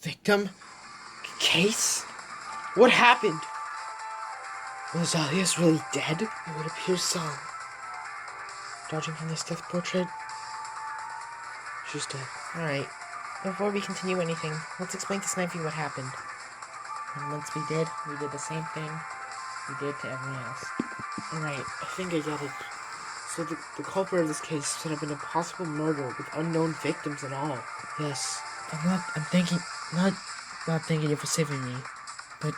Victim? Case? What happened? Rosalia's really dead? It would appear so. Judging from this death portrait, she's dead. Alright, before we continue anything, let's explain to Snivy what happened. And once we did the same thing we did to everyone else. Alright, I think I get it. So the culprit of this case set up an impossible murder with unknown victims and all. Yes. I'm thanking you for saving me, but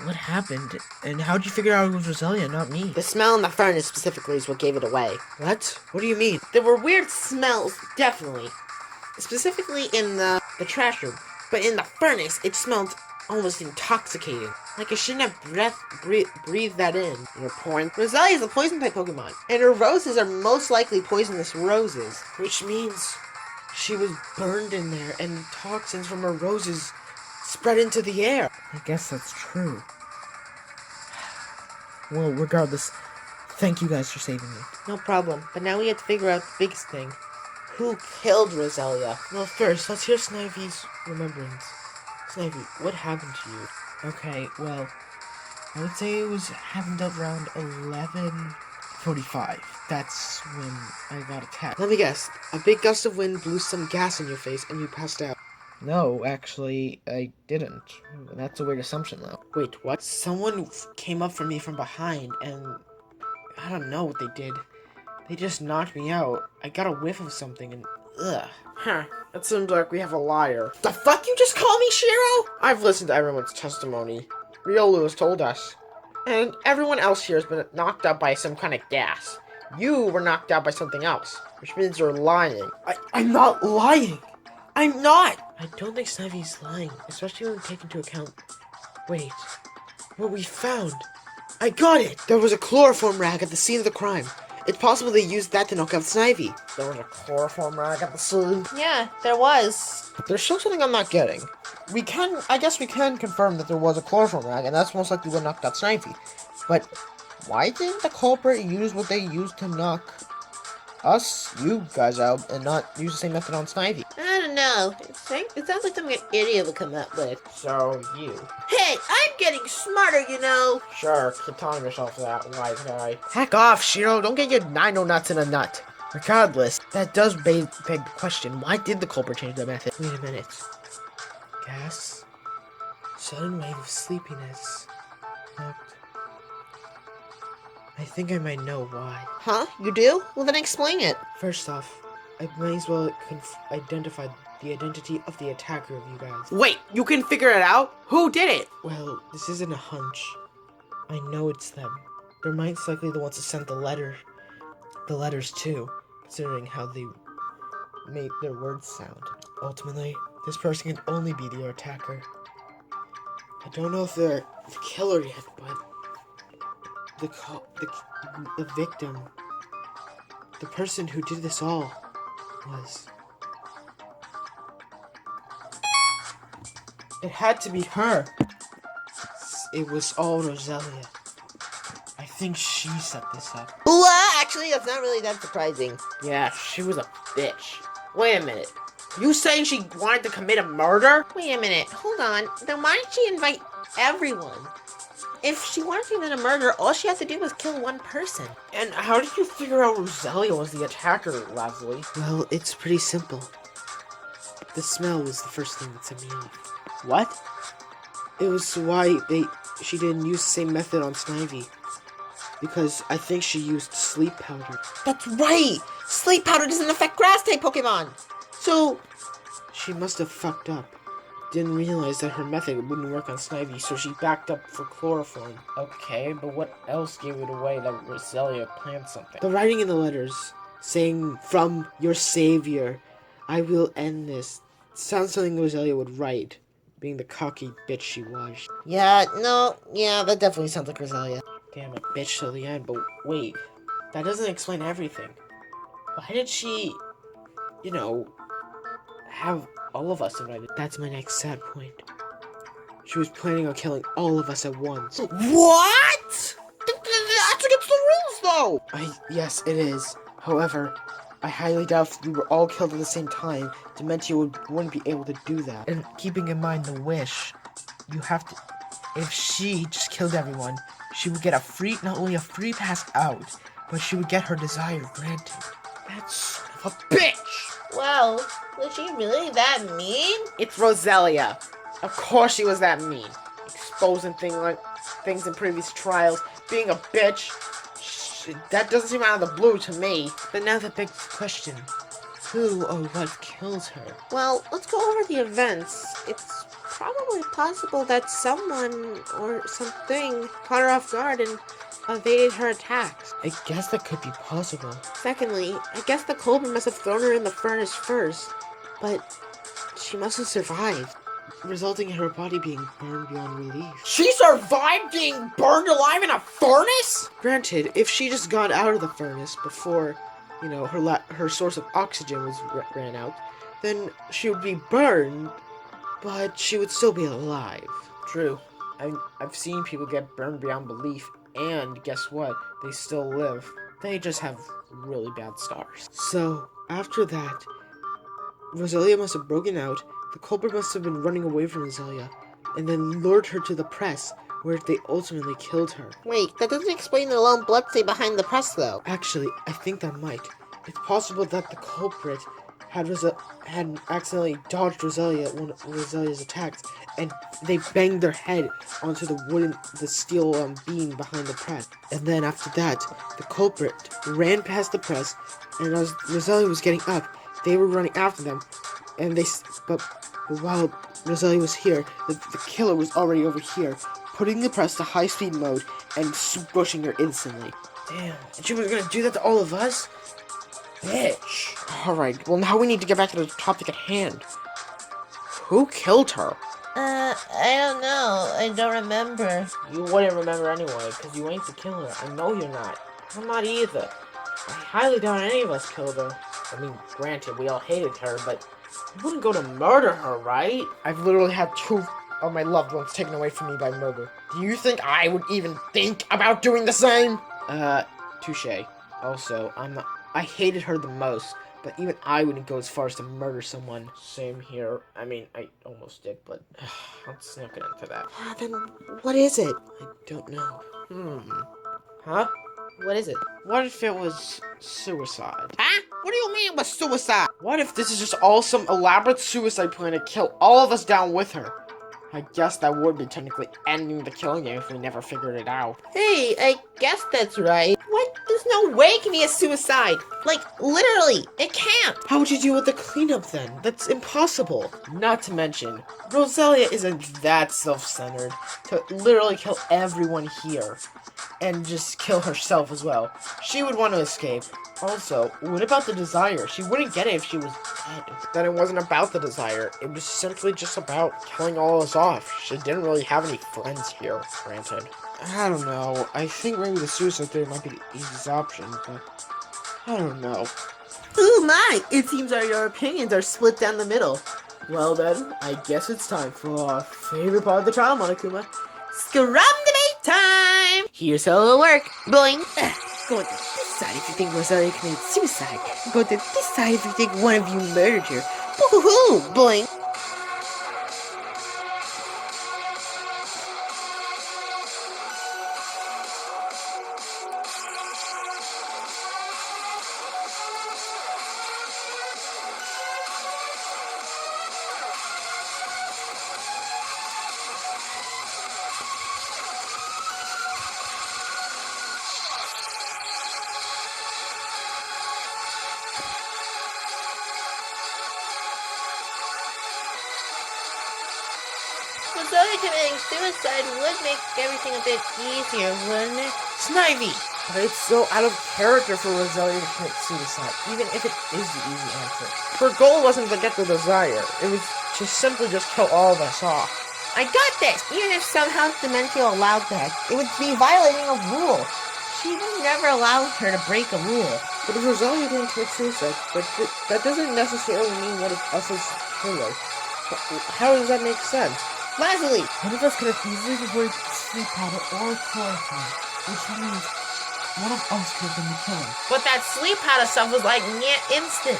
what happened? And how'd you figure out it was Rosalia, not me? The smell in the furnace specifically is what gave it away. What? What do you mean? There were weird smells, definitely. Specifically in the trash room. But in the furnace, it smelled almost intoxicating. Like I shouldn't have breathed that in. Your point. Rosalia is a poison-type Pokemon. And her roses are most likely poisonous roses. Which means she was burned in there and toxins from her roses spread into the air. I guess that's true. Well, regardless, thank you guys for saving me. No problem. But now we have to figure out the biggest thing. Who killed Rosalia? Well, first, let's hear Snivy's remembrance. Snivy, what happened to you? Okay, well, I would say it happened around 11:45. That's when I got attacked. Let me guess. A big gust of wind blew some gas in your face and you passed out. No, actually, I didn't. That's a weird assumption, though. Wait, what? Someone came up for me from behind and I don't know what they did. They just knocked me out. I got a whiff of something and ugh. Huh. It seems like we have a liar. The fuck you just call me, Shiro? I've listened to everyone's testimony. Riolu has told us. And everyone else here has been knocked out by some kind of gas. You were knocked out by something else, which means you're lying. I'm not lying. I'm not. I don't think Snivy's lying, especially when taken into account. Wait, what we found. I got it. There was a chloroform rag at the scene of the crime. It's possible they used that to knock out Snivy. There was a chloroform rag at the scene. Yeah, there was. There's still something I'm not getting. I guess we can confirm that there was a chloroform rag, and that's most likely what knocked out Snivy. But why didn't the culprit use what they used to knock you guys out, and not use the same method on Snivy? I don't know. It sounds like something an idiot would come up with. So, you. Hey, I'm getting smarter, you know. Sure, keep telling yourself that, wise guy. Heck off, Shiro. Don't get your nino nuts in a nut. Regardless, that does beg the question, why did the culprit change the method? Wait a minute. Gas? Sudden wave of sleepiness. Knocked. I think I might know why. Huh? You do? Well, then explain it. First off, I may as well identify the identity of the attacker of you guys. Wait, you can figure it out? Who did it? Well, this isn't a hunch. I know it's them. They're most likely the ones who sent the letters too, considering how they made their words sound. Ultimately, this person can only be the attacker. I don't know if they're the killer yet, but the victim, the person who did this all, was. It had to be her. It was all Rosalia. I think she set this up. Well, actually, that's not really that surprising. Yeah, she was a bitch. Wait a minute. You saying she wanted to commit a murder? Wait a minute, hold on. Then why did she invite everyone? If she wanted to commit a murder, all she had to do was kill one person. And how did you figure out Rosalia was the attacker, Leslie? Well, it's pretty simple. The smell was the first thing that set me off. What? It was why she didn't use the same method on Snivy. Because I think she used sleep powder. That's right! Sleep powder doesn't affect grass-type Pokemon! So, she must have fucked up. Didn't realize that her method wouldn't work on Snivy, so she backed up for chloroform. Okay, but what else gave it away that Rosalia planned something? The writing in the letters, saying, "From your savior, I will end this." Sounds something Rosalia would write, being the cocky bitch she was. yeah, that definitely sounds like Rosalia. Damn, a bitch till the end, but wait. That doesn't explain everything. Why did she, have all of us invited? That's my next sad point. She was planning on killing all of us at once. What? That's against the rules, though! Yes, it is. However, I highly doubt if we were all killed at the same time, Dementia wouldn't be able to do that. And keeping in mind the wish, you have to... If she just killed everyone, she would get not only a free pass out, but she would get her desire granted. That son of a bitch! Well, was she really that mean? It's Roselia. Of course she was that mean. Exposing things in previous trials, being a bitch. That doesn't seem out of the blue to me. But now the big question, who or what killed her? Well, let's go over the events. It's probably possible that someone or something caught her off guard and evaded her attacks. I guess that could be possible. Secondly, I guess the culprit must have thrown her in the furnace first, but she must have survived, resulting in her body being burned beyond relief. She survived being burned alive in a furnace? Granted, if she just got out of the furnace before, her source of oxygen ran out, then she would be burned, but she would still be alive. True. I've seen people get burned beyond belief, and guess what? They still live. They just have really bad scars. So, after that, Roselia must have broken out, the culprit must have been running away from Roselia, and then lured her to the press, where they ultimately killed her. Wait, that doesn't explain the lone bloodstain behind the press, though. Actually, I think that might. It's possible that the culprit had accidentally dodged one of Roselia's attacks, and they banged their head onto the steel beam behind the press. And then after that, the culprit ran past the press, and as Roselia was getting up, they were running after them, but while Roselia was here, the killer was already over here, putting the press to high-speed mode and squishing her instantly. Damn, and she was gonna do that to all of us? Bitch. Alright, well now we need to get back to the topic at hand. Who killed her? I don't know. I don't remember. You wouldn't remember anyway, because you ain't the killer. I know you're not. I'm not either. I highly doubt any of us killed her. I mean, granted, we all hated her, but you wouldn't go to murder her, right? I've literally had 2 of my loved ones taken away from me by murder. Do you think I would even think about doing the same? Touche. Also, I hated her the most, but even I wouldn't go as far as to murder someone. Same here. I mean, I almost did, but let's not get into that. Then what is it? I don't know. Huh? What is it? What if it was suicide? Huh? What do you mean it was suicide? What if this is just all some elaborate suicide plan to kill all of us down with her? I guess that would be technically ending the killing game if we never figured it out. Hey, I guess that's right. What? There's no way it can be a suicide. Like, literally, it can't. How would you deal with the cleanup then? That's impossible. Not to mention, Roselia isn't that self-centered to literally kill everyone here. And just kill herself as well. She would want to escape. Also, what about the desire? She wouldn't get it if she was dead. Then it wasn't about the desire. It was simply just about killing all of us off. She didn't really have any friends here, granted. I don't know. I think maybe the suicide theory might be the easiest option, but I don't know. Oh my! It seems your opinions are split down the middle. Well then, I guess it's time for our favorite part of the trial, Monokuma. Scrum debate time! Here's how it'll work. Boing! Go to this side if you think Roselia committed suicide. Go to this side if you think one of you murdered her. Boo-hoo-hoo! Boing! Roselia committing suicide would make everything a bit easier, wouldn't it? Snivy! But it's so out of character for Roselia to commit suicide, even if it is the easy answer. Her goal wasn't to get the desire, it was to simply just kill all of us off. I got this! Even if somehow Dementia allowed that, it would be violating a rule. She would never allow her to break a rule. But if Roselia didn't commit suicide, that doesn't necessarily mean that it's us as killer. How does that make sense? Leslie! One of us could have easily avoided sleep powder or chloroform, which means one of us could have been the killer. But that sleep powder stuff was like near instant.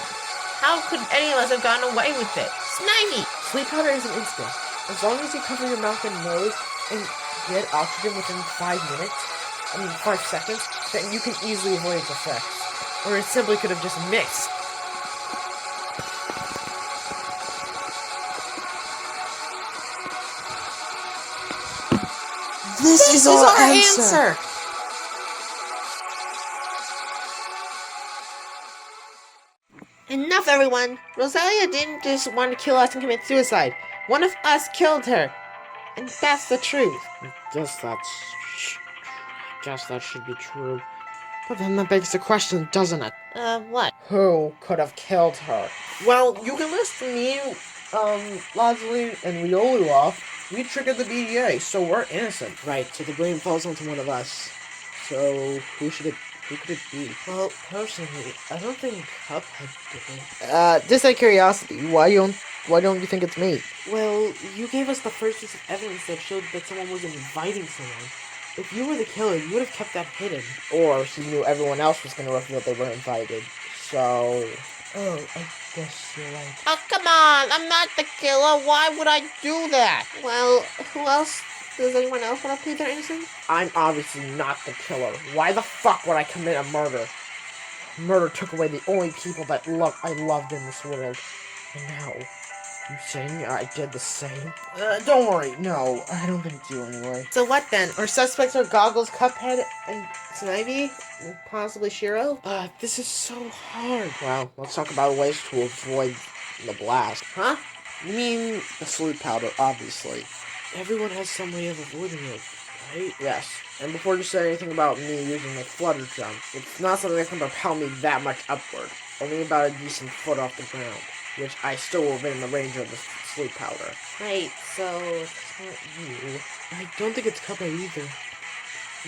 How could any of us have gotten away with it? Snivy! Sleep powder isn't instant. As long as you cover your mouth and nose and get oxygen within 5 seconds, then you can easily avoid its effects. Or it simply could have just mixed. This is our answer. Enough, everyone! Rosalia didn't just want to kill us and commit suicide. One of us killed her. And that's the truth. I guess that should be true. But then that begs the question, doesn't it? What? Who could have killed her? Well, you can list me, Lazuli, and Riolu off. We triggered the BDA, so we're innocent. Right, so the blame falls onto one of us. So, who could it be? Well, personally, I don't think Cuphead did it. Just out of curiosity, why don't you think it's me? Well, you gave us the first piece of evidence that showed that someone was inviting someone. If you were the killer, you would have kept that hidden. Or he knew everyone else was going to reveal they were invited. So... Oh, I guess you're right. Oh, come on! I'm not the killer! Why would I do that? Well, who else? Does anyone else want to plead their innocence? I'm obviously not the killer. Why the fuck would I commit a murder? Murder took away the only people that I loved in this world. And now, you saying I did the same? Don't worry, no, I don't think it's you anyway. So what then? Our suspects are Goggles, Cuphead, and Snivy? And possibly Shiro? This is so hard. Well, let's talk about ways to avoid the blast. Huh? You mean, The sleep powder, obviously. everyone has some way of avoiding it, right? Yes, and before you say anything about me using my flutter jump, it's not something that can propel me that much upward. Only about a decent foot off the ground, which I still will be in the range of the sleep powder. Right, so it's not you. I don't think it's Cuphead either.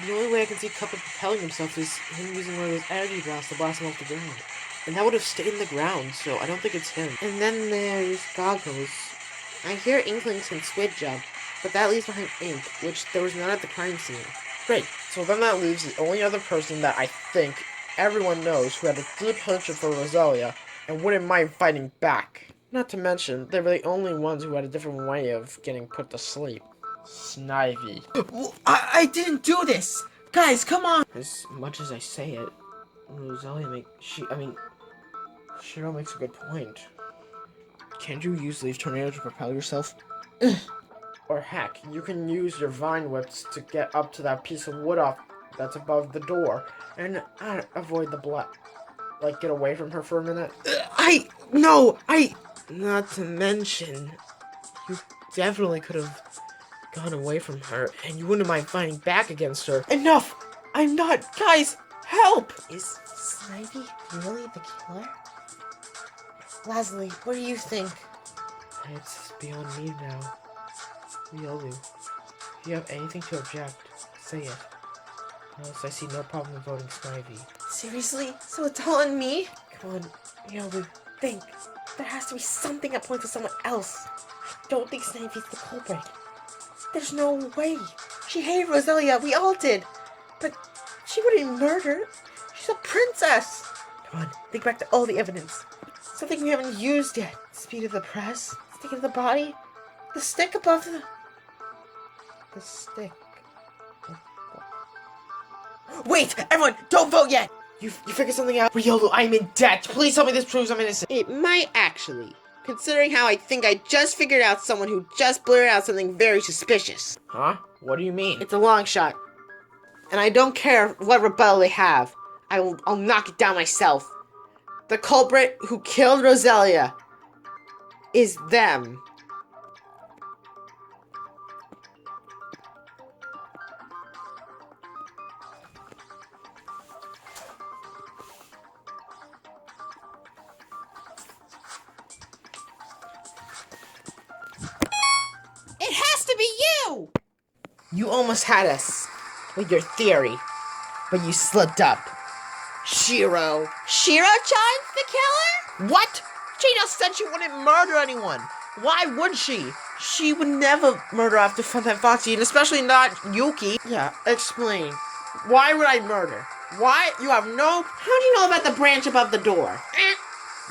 The only way I can see Cuphead propelling himself is him using one of those energy blasts to blast him off the ground. And that would have stayed in the ground, so I don't think it's him. And then there's Goggles. I hear Inklings can squid jump, but that leaves behind Ink, which there was none at the crime scene. Great, so then that leaves the only other person that I think everyone knows who had a deep hatred for Rosalia and wouldn't mind fighting back. Not to mention, they were the only ones who had a different way of getting put to sleep. Snivy. I didn't do this! Guys, come on! As much as I say it, Shiro makes a good point. Can't you use Leaf Tornado to propel yourself? Or heck, you can use your vine whips to get up to that piece of wood off that's above the door and avoid the blood. Like, get away from her for a minute. Not to mention, you definitely could have gone away from her, and you wouldn't mind fighting back against her. Enough! I'm not! Guys, help! Is Snivy really the killer? Lazuli, what do you think? It's beyond me now. Riolu, if you have anything to object, say it. Else I see no problem in voting Snivy. Seriously? So it's all on me? Come on, Riolu. Think. There has to be something that points to someone else. I don't think Snivy's the culprit. There's no way. She hated Rosalia. We all did. But she wouldn't murder. She's a princess. Come on, think back to all the evidence. Something we haven't used yet. Speed of the press. Stick of the body. The stick above the stick. Wait! Everyone! Don't vote yet! You figured something out? Riolu, I'm in debt! Please tell me this proves I'm innocent! It might actually. Considering how I think I just figured out someone who just blurted out something very suspicious. Huh? What do you mean? It's a long shot. And I don't care what rebuttal they have. I'll knock it down myself. The culprit who killed Rosalia is them. It has to be you! You almost had us with your theory, but you slipped up. Shiro. Shiro-chan's the killer? What? She just said she wouldn't murder anyone. Why would she? She would never murder after Funtime Foxy, and especially not Yuki. Yeah, explain. Why would I murder? What? You have no... How do you know about the branch above the door?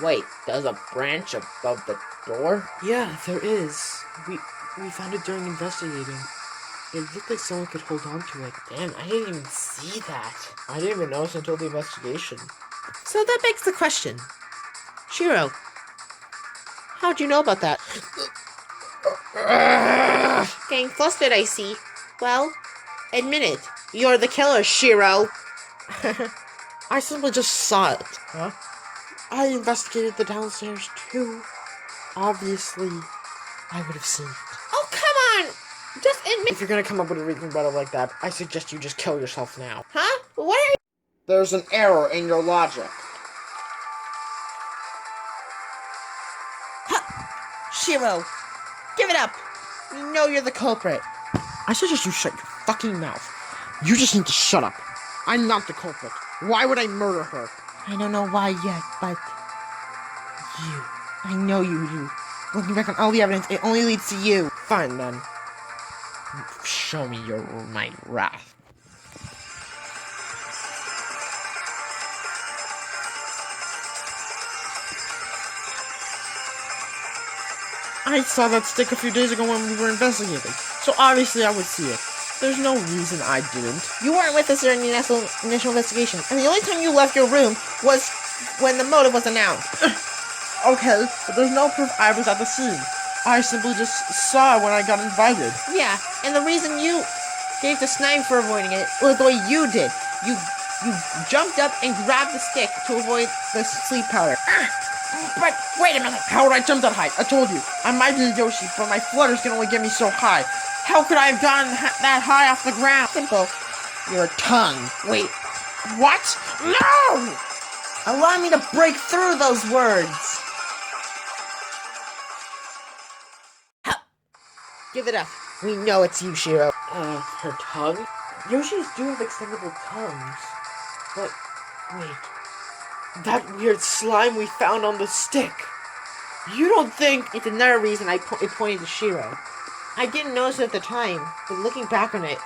Wait, there's a branch above the door? Yeah, there is. We found it during investigating. It looked like someone could hold on to it. Damn, I didn't even see that. I didn't even notice until the investigation. So that begs the question. Shiro, how'd you know about that? Getting flustered, I see. Well, admit it. You're the killer, Shiro. I simply just saw it. Huh? I investigated the downstairs too. Obviously, I would have seen it. Oh, come on! Just admit... If you're gonna come up with a reason about it like that, I suggest you just kill yourself now. Huh? What are you... There's an error in your logic. Shiro, give it up. We know you're the culprit. I suggest you shut your fucking mouth. You just need to shut up. I'm not the culprit. Why would I murder her? I don't know why yet, but... You. I know you do. Looking back on all the evidence, it only leads to you. Fine then. Show me my wrath. I saw that stick a few days ago when we were investigating, so obviously I would see it. There's no reason I didn't. You weren't with us during the initial investigation, and the only time you left your room was when the motive was announced. Okay, but there's no proof I was at the scene. I simply just saw it when I got invited. Yeah, and the reason you gave the Snivy for avoiding it was the way you did. You jumped up and grabbed the stick to avoid the sleep powder. But wait a minute, how would I jump that high? I told you, I might be a Yoshi, but my flutters can only get me so high. How could I have gotten that high off the ground? Simple. Your tongue. Wait, What? No! allow me to break through those words. Give it up. We know it's you, Shiro. Her tongue? Yoshis do have extendable tongues. But, wait. That weird slime we found on the stick. You don't think... It's another reason it pointed to Shiro. I didn't notice it at the time, but looking back on it,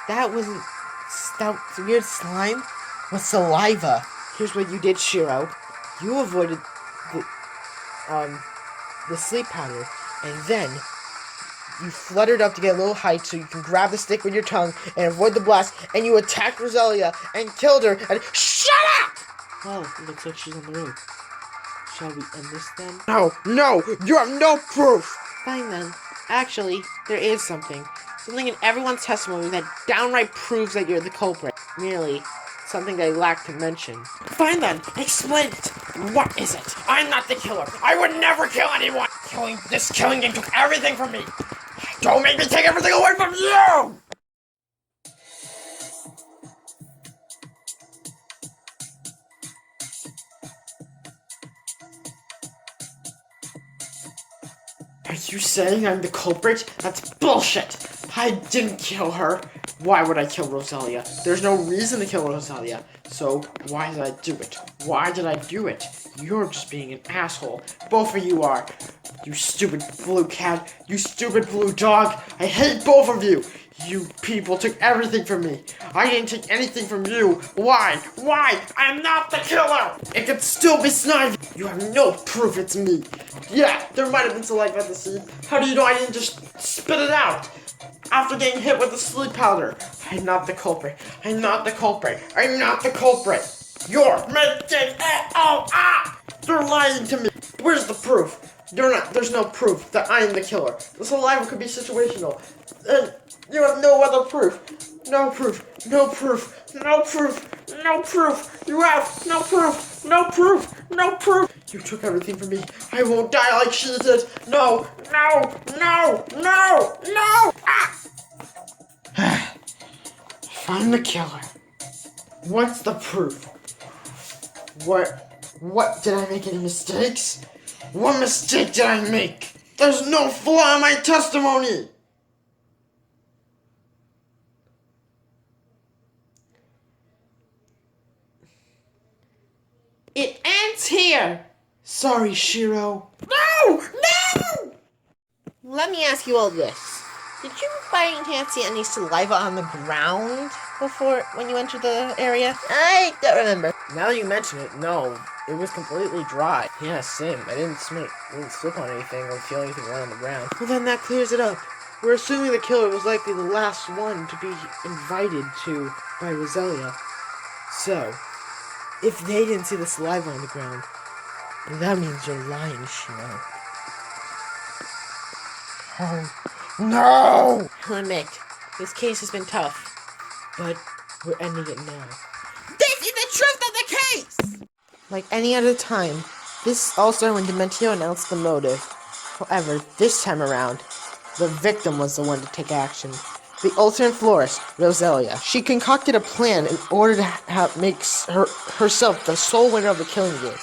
that weird slime was saliva. Here's what you did, Shiro. You avoided the sleep powder, and then you fluttered up to get a little height so you can grab the stick with your tongue and avoid the blast, and you attacked Rosalia and killed her, and... Shut up! Oh, it looks like she's on the road. Shall we end this then? No, you have no proof! Fine then. Actually, there is something. Something in everyone's testimony that downright proves that you're the culprit. Merely something they lack to mention. Fine then, explain it. What is it? I'm not the killer. I would never kill anyone. This killing game took everything from me. Don't make me take everything away from you! Are you saying I'm the culprit? That's bullshit! I didn't kill her. Why would I kill Rosalia? There's no reason to kill Rosalia. So, why did I do it? Why did I do it? You're just being an asshole. Both of you are. You stupid blue cat. You stupid blue dog. I hate both of you. You people took everything from me. I didn't take anything from you. Why? I'm not the killer. It could still be Snivy. You have no proof it's me. Yeah, there might have been saliva at the scene. How do you know I didn't just spit it out? After getting hit with the sleep powder. I'm not the culprit. I'm not the culprit. You're making it all up. You're lying to me. Where's the proof? There's no proof that I am the killer. The saliva could be situational. And you have no other proof. No proof. You have no proof. You took everything from me. I won't die like she did. No. Ah. If I'm the killer, what's the proof? What did I make any mistakes? What mistake did I make? There's no flaw in my testimony! It ends here! Sorry, Shiro. No! Let me ask you all this. Did you by any chance see any saliva on the ground before when you entered the area? I don't remember. Now that you mention it, no. It was completely dry. Yeah, same. I didn't slip on anything or feel anything wet on the ground. Well, then that clears it up. We're assuming the killer was likely the last one to be invited to by Roselia. So, if they didn't see the saliva on the ground, then that means you're lying, Shiro. Oh, no! I'll admit, this case has been tough. But we're ending it now. This is the truth of the case! Like any other time, this all started when Dementio announced the motive. However, this time around, the victim was the one to take action. The ultimate florist, Roselia. She concocted a plan in order to make herself the sole winner of the killing game,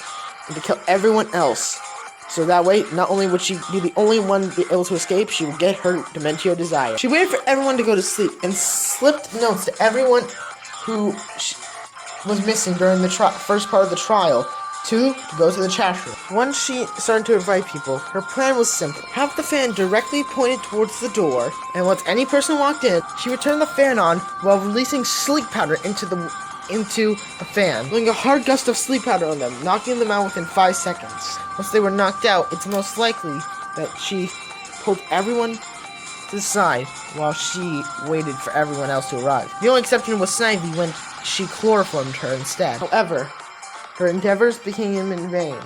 and to kill everyone else. So that way, not only would she be the only one be able to escape, she would get her Dementio desire. She waited for everyone to go to sleep, and slipped notes to everyone who was missing during the first part of the trial to go to the chat room. Once she started to invite people, her plan was simple. Have the fan directly pointed towards the door, and once any person walked in, she would turn the fan on while releasing sleep powder into a fan, blowing a hard gust of sleep powder on them, knocking them out within 5 seconds. Once they were knocked out, it's most likely that she pulled everyone to the side while she waited for everyone else to arrive. The only exception was Snivy when she chloroformed her instead. However, her endeavors became in vain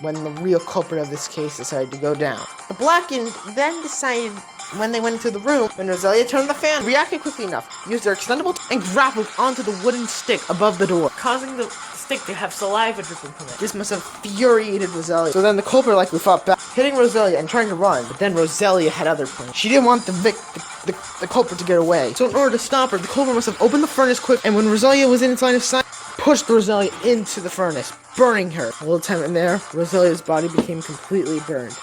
when the real culprit of this case decided to go down. The Blackened then decided when they went into the room, when Roselia turned the fan, reacted quickly enough, used their extendable and grappled onto the wooden stick above the door, causing the stick to have saliva dripping from it. This must have infuriated Roselia. So then the culprit likely fought back, hitting Roselia and trying to run, but then Roselia had other plans. She didn't want the culprit to get away. So in order to stop her, the culprit must have opened the furnace quick, and when Roselia was in its line of sight, pushed Roselia into the furnace, burning her. A little time in there, Roselia's body became completely burned.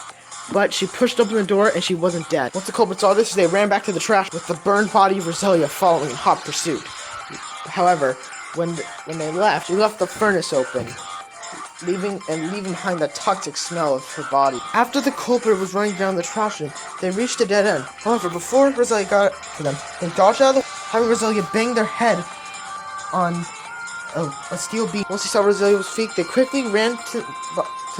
But she pushed open the door and she wasn't dead. Once the culprit saw this, they ran back to the trash with the burned body of Roselia following in hot pursuit. However, when they left, she left the furnace open, leaving behind the toxic smell of her body. After the culprit was running down the trash room, they reached a dead end. However, before Roselia got to them, they dodged out of the having Roselia bang their head on a steel beam. Once they saw Roselia's feet, they quickly ran to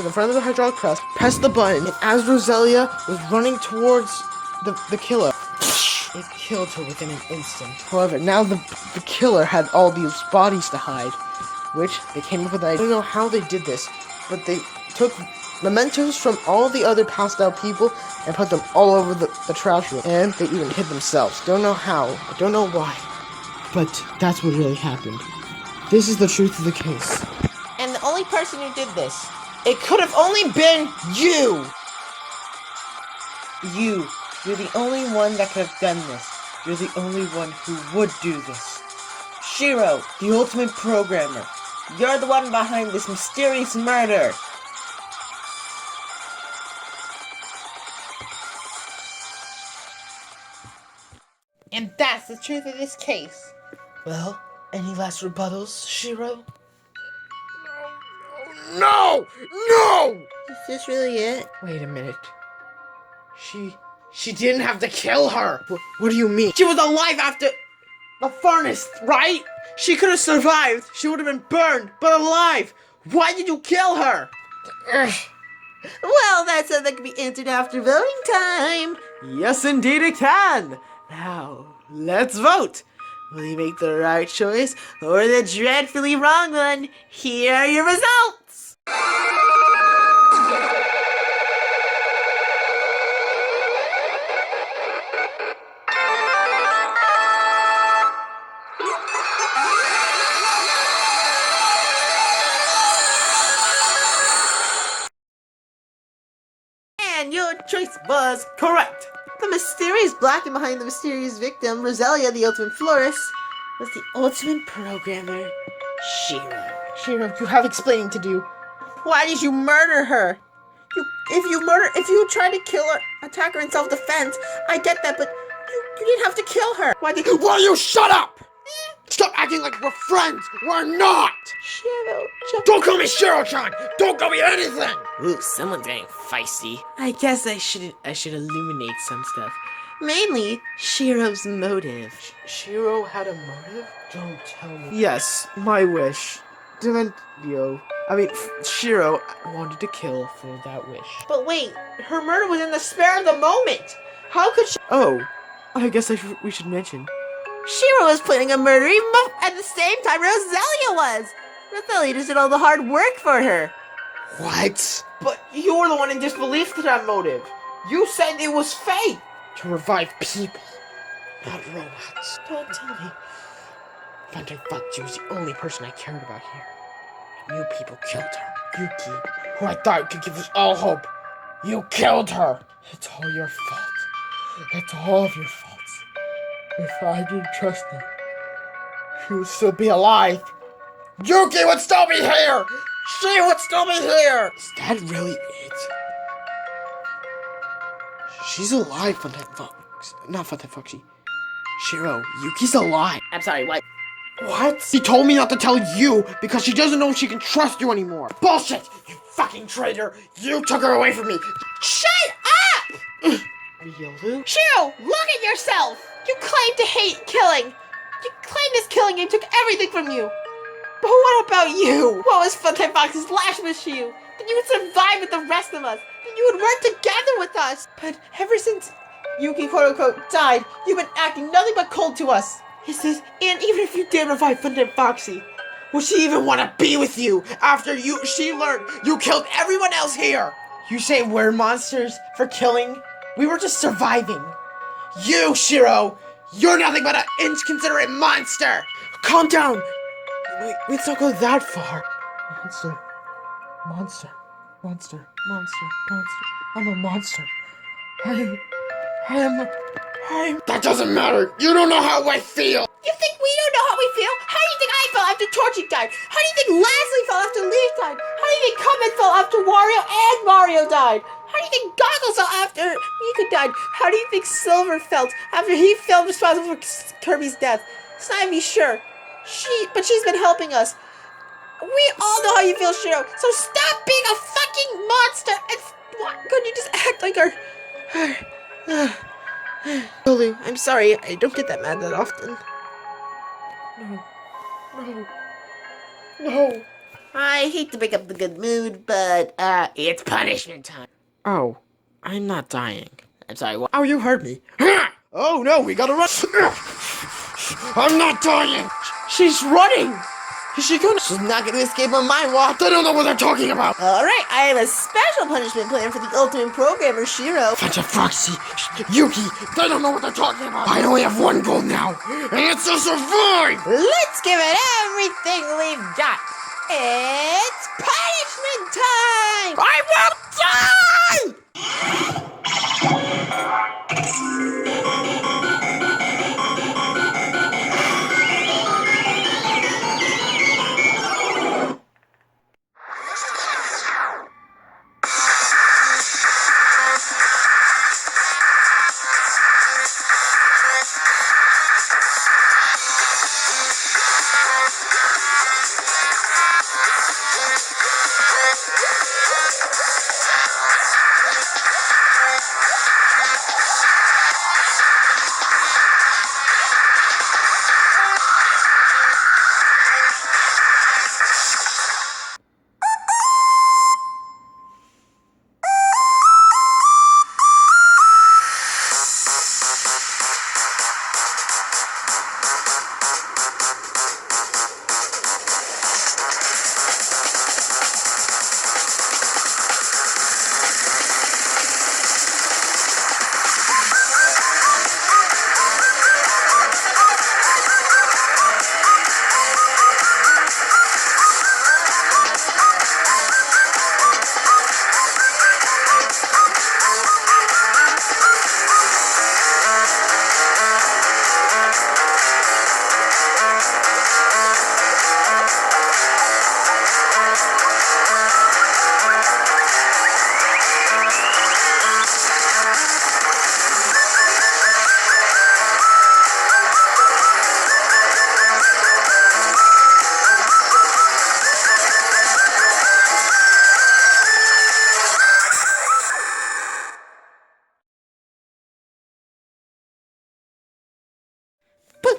the front of the hydraulic press, pressed the button, and as Roselia was running towards the killer, it killed her within an instant. However, now the killer had all these bodies to hide, which they came up with an idea. I don't know how they did this, but they took mementos from all the other passed out people and put them all over the trash room, and they even hid themselves. Don't know how, I don't know why, but that's what really happened. This is the truth of the case. And the only person who did this, it could have only been you! You're the only one that could have done this. You're the only one who would do this. Shiro, the ultimate programmer. You're the one behind this mysterious murder. And that's the truth of this case. Well, any last rebuttals, Shiro? No! No! Is this really it? Wait a minute. She didn't have to kill her! What do you mean? She was alive after the furnace, right? She could have survived. She would have been burned, but alive. Why did you kill her? Well, that's something that can be answered after voting time. Yes, indeed it can! Now, let's vote! Will you make the right choice or the dreadfully wrong one? Here are your results! And your choice was correct. The mysterious Blackened behind the mysterious victim, Roselia, the ultimate florist, was the ultimate programmer, Shiro. Shiro, you have explaining to do. Why did you murder her? If you tried to kill her, attack her in self-defense, I get that, but you didn't have to kill her. Will you shut up? Stop acting like we're friends! We're not! Shiro, Don't call me Shiro-chan! Don't call me anything! Ooh, someone's getting feisty. I guess I should illuminate some stuff. Mainly, Shiro's motive. Shiro had a motive? Don't tell me. Yes, my wish. Shiro wanted to kill for that wish. But wait, her murder was in the spur of the moment. How could she? Oh, I guess we should mention. Shiro was planning a murder at the same time Roselia was. Roselia just did all the hard work for her. What? But you were the one in disbelief to that motive. You said it was fake. To revive people, not robots. Don't tell me. Phantom Foxy was the only person I cared about here. And you people killed her. Yuki, who I thought could give us all hope. You killed her. It's all your fault. It's all of your faults. If I didn't trust her, she would still be alive. Yuki would still be here. She would still be here. Is that really it? She's alive, Phantom Fox. Not Phantom Foxy. Shiro, Yuki's alive. I'm sorry, what? What? She told me not to tell you because she doesn't know if she can trust you anymore. Bullshit! You fucking traitor! You took her away from me! Shut up! Riolu? Shiro, look at yourself! You claim to hate killing. You claim this killing game took everything from you. But what about you? What was Phantom Fox's last wish to you? That you would survive with the rest of us. That you would work together with us. But ever since Yuki quote-unquote died, you've been acting nothing but cold to us. And even if you did revive Phantom Foxy, Would she even want to be with you after she learned you killed everyone else here? You say we're monsters for killing? We were just surviving. You, Shiro! You're nothing but an inconsiderate monster! Calm down! Let's not go that far. Monster. I'm a monster. That doesn't matter! You don't know how I feel! you think we don't know how we feel? How do you think I felt after Torchic died? How do you think Leslie felt after Leaf died? How do you think Comet felt after Wario and Mario died? How do you think Goggles felt after Mika died? How do you think Silver felt after he felt responsible for Kirby's death? Snivy, sure. But she's been helping us. We all know how you feel, Shiro. So stop being a fucking monster and couldn't you just act like our... Lulu, I'm sorry. I don't get that mad that often. No. I hate to break up the good mood, but it's punishment time. Oh, I'm not dying. I'm sorry. What? Oh, you heard me. Oh no, we gotta run. I'm not dying. She's running. Is she gonna? She's not gonna escape on my watch. They don't know what they're talking about. Alright, I have a special punishment plan for the ultimate programmer, Shiro. Phantom Foxy, Yuki, they don't know what they're talking about. I only have one goal now, and it's to survive. Let's give it everything we've got. It's punishment time! I will die!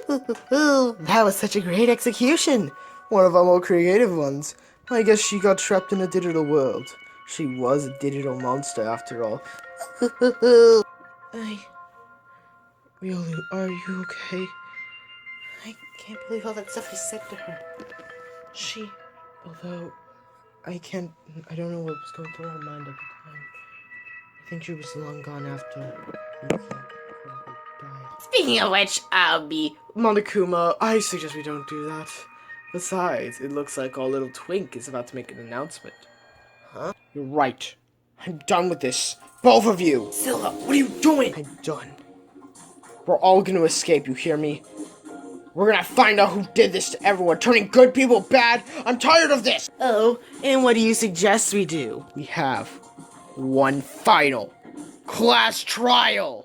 That was such a great execution. One of our more creative ones. I guess she got trapped in a digital world. She was a digital monster after all. Riolu, are you okay? I can't believe all that stuff I said to her. Although, I don't know what was going through her mind at the time. I think she was long gone after Yuki died. Speaking of which, I'll be... Monokuma, I suggest we don't do that. Besides, it looks like our little twink is about to make an announcement. Huh? You're right. I'm done with this. Both of you! Silva, what are you doing? I'm done. We're all gonna escape, you hear me? We're gonna find out who did this to everyone, turning good people bad! I'm tired of this! Oh, and what do you suggest we do? We have one final class trial!